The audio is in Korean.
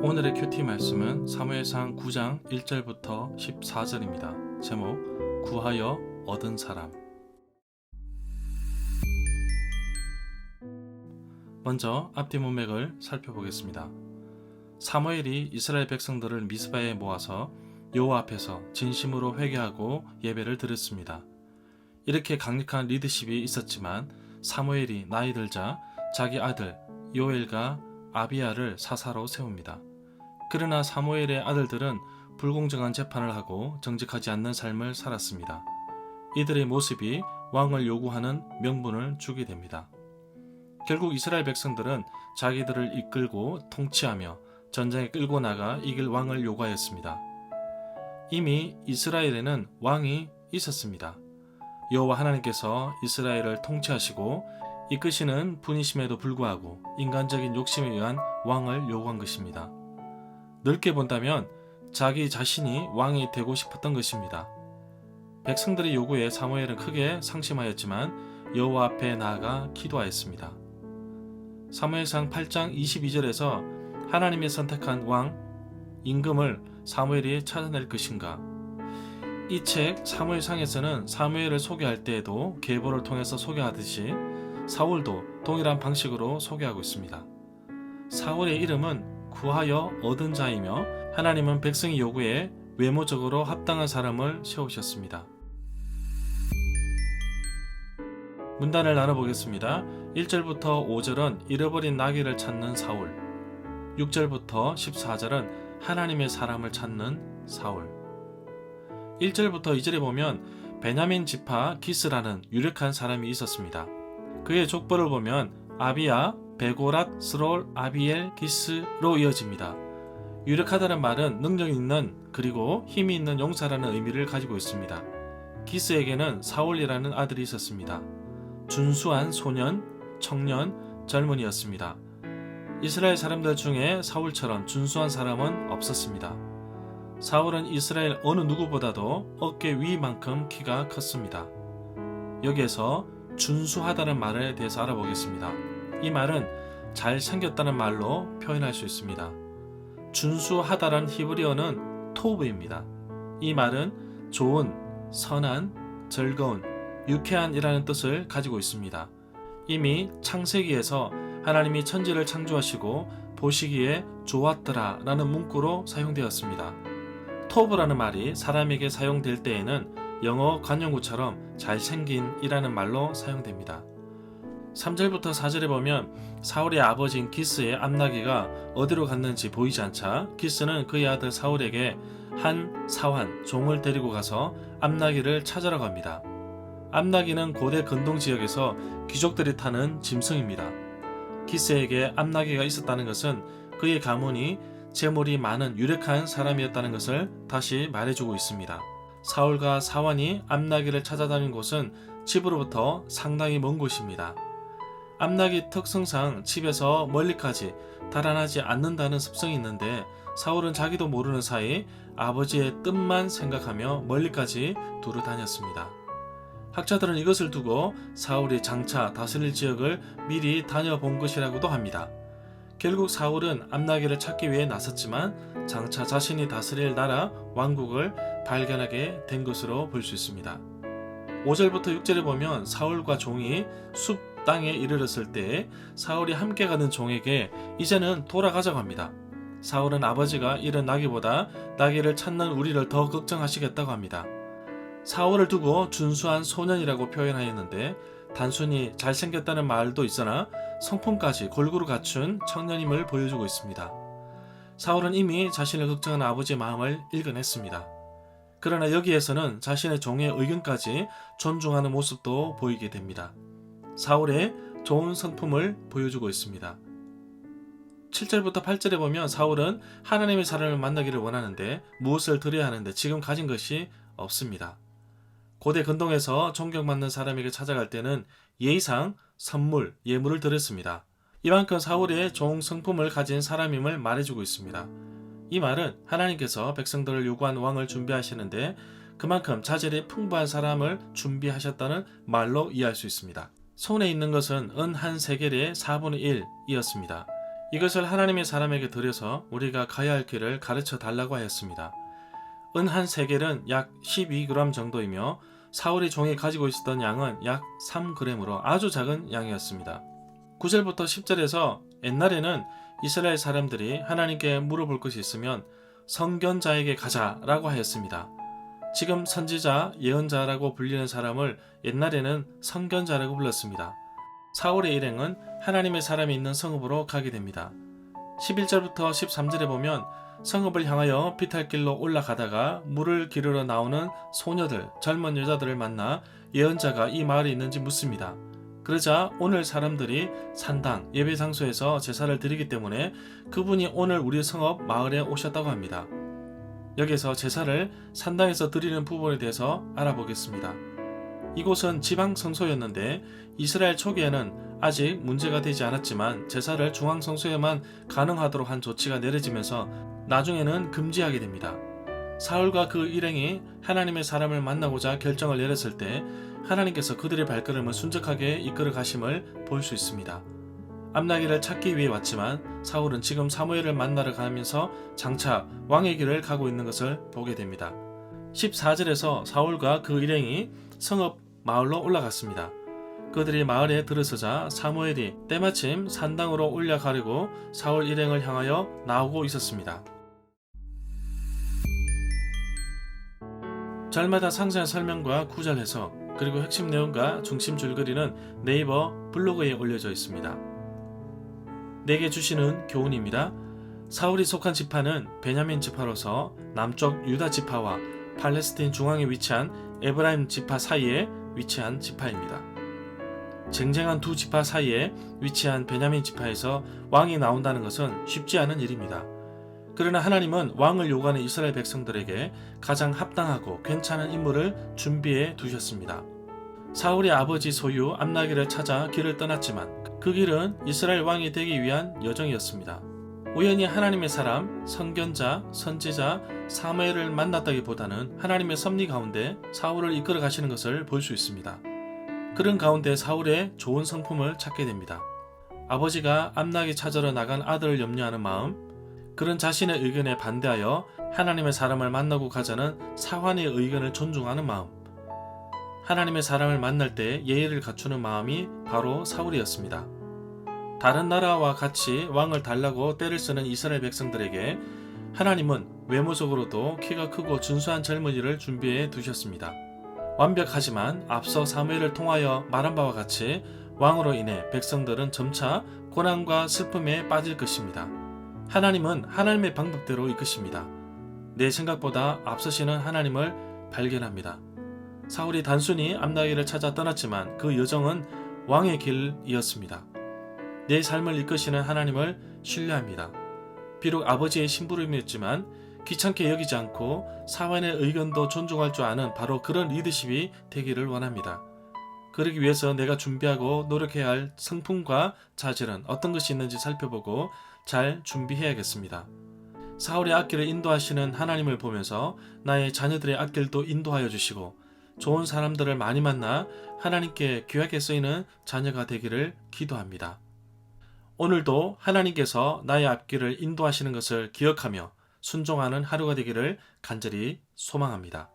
오늘의 큐티 말씀은 사무엘상 9장 1절부터 14절입니다. 제목 구하여 얻은 사람. 먼저 앞뒤 문맥을 살펴보겠습니다. 사무엘이 이스라엘 백성들을 미스바에 모아서 여호와 앞에서 진심으로 회개하고 예배를 드렸습니다. 이렇게 강력한 리더십이 있었지만 사무엘이 나이 들자 자기 아들 요엘과 아비야를 사사로 세웁니다. 그러나 사무엘의 아들들은 불공정한 재판을 하고 정직하지 않는 삶을 살았습니다. 이들의 모습이 왕을 요구하는 명분을 주게 됩니다. 결국 이스라엘 백성들은 자기들을 이끌고 통치하며 전쟁에 끌고 나가 이길 왕을 요구하였습니다. 이미 이스라엘에는 왕이 있었습니다. 여호와 하나님께서 이스라엘을 통치하시고 이끄시는 분이심에도 불구하고 인간적인 욕심에 의한 왕을 요구한 것입니다. 넓게 본다면 자기 자신이 왕이 되고 싶었던 것입니다. 백성들의 요구에 사무엘은 크게 상심하였지만 여호와 앞에 나아가 기도하였습니다. 사무엘상 8장 22절에서 하나님이 선택한 왕 임금을 사무엘이 찾아낼 것인가? 이 책 사무엘상에서는 사무엘을 소개할 때에도 계보를 통해서 소개하듯이 사울도 동일한 방식으로 소개하고 있습니다. 사울의 이름은 구하여 얻은 자이며 하나님은 백성의 요구에 외모적으로 합당한 사람을 세우셨습니다. 문단을 나눠보겠습니다. 1절부터 5절은 잃어버린 나귀를 찾는 사울, 6절부터 14절은 하나님의 사람을 찾는 사울. 1절부터 2절에 보면 베냐민 지파 기스라는 유력한 사람이 있었습니다. 그의 족보를 보면 아비야, 베고랏, 스롤, 아비엘, 기스로 이어집니다. 유력하다는 말은 능력 있는 그리고 힘이 있는 용사라는 의미를 가지고 있습니다. 기스에게는 사울이라는 아들이 있었습니다. 준수한 소년, 청년, 젊은이였습니다. 이스라엘 사람들 중에 사울처럼 준수한 사람은 없었습니다. 사울은 이스라엘 어느 누구보다도 어깨 위만큼 키가 컸습니다. 여기에서 준수하다는 말에 대해서 알아보겠습니다. 이 말은 잘생겼다는 말로 표현할 수 있습니다. 준수하다란 히브리어는 토브입니다. 이 말은 좋은, 선한, 즐거운, 유쾌한이라는 뜻을 가지고 있습니다. 이미 창세기에서 하나님이 천지를 창조하시고 보시기에 좋았더라 라는 문구로 사용되었습니다. 토브라는 말이 사람에게 사용될 때에는 영어 관용구처럼 잘생긴 이라는 말로 사용됩니다. 3절부터 4절에 보면 사울의 아버지인 기스의 암나귀가 어디로 갔는지 보이지 않자 기스는 그의 아들 사울에게 한 사환, 종을 데리고 가서 암나귀를 찾으라고 합니다. 암나귀는 고대 근동 지역에서 귀족들이 타는 짐승입니다. 기스에게 암나귀가 있었다는 것은 그의 가문이 재물이 많은 유력한 사람이었다는 것을 다시 말해주고 있습니다. 사울과 사환이 암나귀를 찾아다닌 곳은 집으로부터 상당히 먼 곳입니다. 암나귀 특성상 집에서 멀리까지 달아나지 않는다는 습성이 있는데 사울은 자기도 모르는 사이 아버지의 뜻만 생각하며 멀리까지 두루 다녔습니다. 학자들은 이것을 두고 사울이 장차 다스릴 지역을 미리 다녀본 것이라고도 합니다. 결국 사울은 암나귀를 찾기 위해 나섰지만 장차 자신이 다스릴 나라 왕국을 발견하게 된 것으로 볼 수 있습니다. 5절부터 6절에 보면 사울과 종이 숲 땅에 이르렀을 때 사울이 함께 가는 종에게 이제는 돌아가자고 합니다. 사울은 아버지가 잃은 나귀보다 나귀를 찾는 우리를 더 걱정하시겠다고 합니다. 사울을 두고 준수한 소년이라고 표현하였는데 단순히 잘생겼다는 말도 있으나 성품까지 골고루 갖춘 청년임을 보여주고 있습니다. 사울은 이미 자신을 걱정하는 아버지의 마음을 읽어냈습니다. 그러나 여기에서는 자신의 종의 의견까지 존중하는 모습도 보이게 됩니다. 사울의 좋은 성품을 보여주고 있습니다. 7절부터 8절에 보면 사울은 하나님의 사람을 만나기를 원하는데 무엇을 드려야 하는데 지금 가진 것이 없습니다. 고대 근동에서 존경받는 사람에게 찾아갈 때는 예의상 선물, 예물을 드렸습니다. 이만큼 사울의 좋은 성품을 가진 사람임을 말해주고 있습니다. 이 말은 하나님께서 백성들을 요구한 왕을 준비하시는데 그만큼 자질이 풍부한 사람을 준비하셨다는 말로 이해할 수 있습니다. 손에 있는 것은 은 한 세겔의 4분의 1이었습니다. 이것을 하나님의 사람에게 드려서 우리가 가야 할 길을 가르쳐 달라고 하였습니다. 은 한 세겔은 약 12g 정도이며 사울의 종이 가지고 있었던 양은 약 3g으로 아주 작은 양이었습니다. 9절부터 10절에서 옛날에는 이스라엘 사람들이 하나님께 물어볼 것이 있으면 선견자에게 가자라고 하였습니다. 지금 선지자, 예언자라고 불리는 사람을 옛날에는 선견자라고 불렀습니다. 사울의 일행은 하나님의 사람이 있는 성읍으로 가게 됩니다. 11절부터 13절에 보면 성읍을 향하여 비탈길로 올라가다가 물을 기르러 나오는 소녀들, 젊은 여자들을 만나 예언자가 이 마을에 있는지 묻습니다. 그러자 오늘 사람들이 산당, 예배 장소에서 제사를 드리기 때문에 그분이 오늘 우리 성읍 마을에 오셨다고 합니다. 여기서 제사를 산당에서 드리는 부분에 대해서 알아보겠습니다. 이곳은 지방 성소였는데 이스라엘 초기에는 아직 문제가 되지 않았지만 제사를 중앙 성소에만 가능하도록 한 조치가 내려지면서 나중에는 금지하게 됩니다. 사울과 그 일행이 하나님의 사람을 만나고자 결정을 내렸을 때 하나님께서 그들의 발걸음을 순적하게 이끌어 가심을 볼 수 있습니다. 암나기를 찾기 위해 왔지만 사울은 지금 사무엘을 만나러 가면서 장차 왕의 길을 가고 있는 것을 보게 됩니다. 14절에서 사울과 그 일행이 성읍 마을로 올라갔습니다. 그들이 마을에 들어서자 사무엘이 때마침 산당으로 올라가려고 사울 일행을 향하여 나오고 있었습니다. 절마다 상세한 설명과 구절 해석, 그리고 핵심 내용과 중심 줄거리는 네이버 블로그에 올려져 있습니다. 내게 주시는 교훈입니다. 사울이 속한 지파는 베냐민 지파로서 남쪽 유다 지파와 팔레스틴 중앙에 위치한 에브라임 지파 사이에 위치한 지파입니다. 쟁쟁한 두 지파 사이에 위치한 베냐민 지파에서 왕이 나온다는 것은 쉽지 않은 일입니다. 그러나 하나님은 왕을 요구하는 이스라엘 백성들에게 가장 합당하고 괜찮은 인물을 준비해 두셨습니다. 사울의 아버지 소유 암나기를 찾아 길을 떠났지만 그 길은 이스라엘 왕이 되기 위한 여정이었습니다. 우연히 하나님의 사람, 선견자, 선지자 사무엘을 만났다기보다는 하나님의 섭리 가운데 사울을 이끌어 가시는 것을 볼 수 있습니다. 그런 가운데 사울의 좋은 성품을 찾게 됩니다. 아버지가 암나기 찾으러 나간 아들을 염려하는 마음, 그런 자신의 의견에 반대하여 하나님의 사람을 만나고 가자는 사환의 의견을 존중하는 마음, 하나님의 사람을 만날 때 예의를 갖추는 마음이 바로 사울이었습니다. 다른 나라와 같이 왕을 달라고 떼를 쓰는 이스라엘 백성들에게 하나님은 외모적으로도 키가 크고 준수한 젊은이를 준비해 두셨습니다. 완벽하지만 앞서 사무엘을 통하여 말한 바와 같이 왕으로 인해 백성들은 점차 고난과 슬픔에 빠질 것입니다. 하나님은 하나님의 방법대로 이끄십니다. 내 생각보다 앞서시는 하나님을 발견합니다. 사울이 단순히 암나기를 찾아 떠났지만 그 여정은 왕의 길이었습니다. 내 삶을 이끄시는 하나님을 신뢰합니다. 비록 아버지의 심부름이었지만 귀찮게 여기지 않고 사환의 의견도 존중할 줄 아는 바로 그런 리더십이 되기를 원합니다. 그러기 위해서 내가 준비하고 노력해야 할 성품과 자질은 어떤 것이 있는지 살펴보고 잘 준비해야겠습니다. 사울의 앞길을 인도하시는 하나님을 보면서 나의 자녀들의 앞길도 인도하여 주시고 좋은 사람들을 많이 만나 하나님께 귀하게 쓰이는 자녀가 되기를 기도합니다. 오늘도 하나님께서 나의 앞길을 인도하시는 것을 기억하며 순종하는 하루가 되기를 간절히 소망합니다.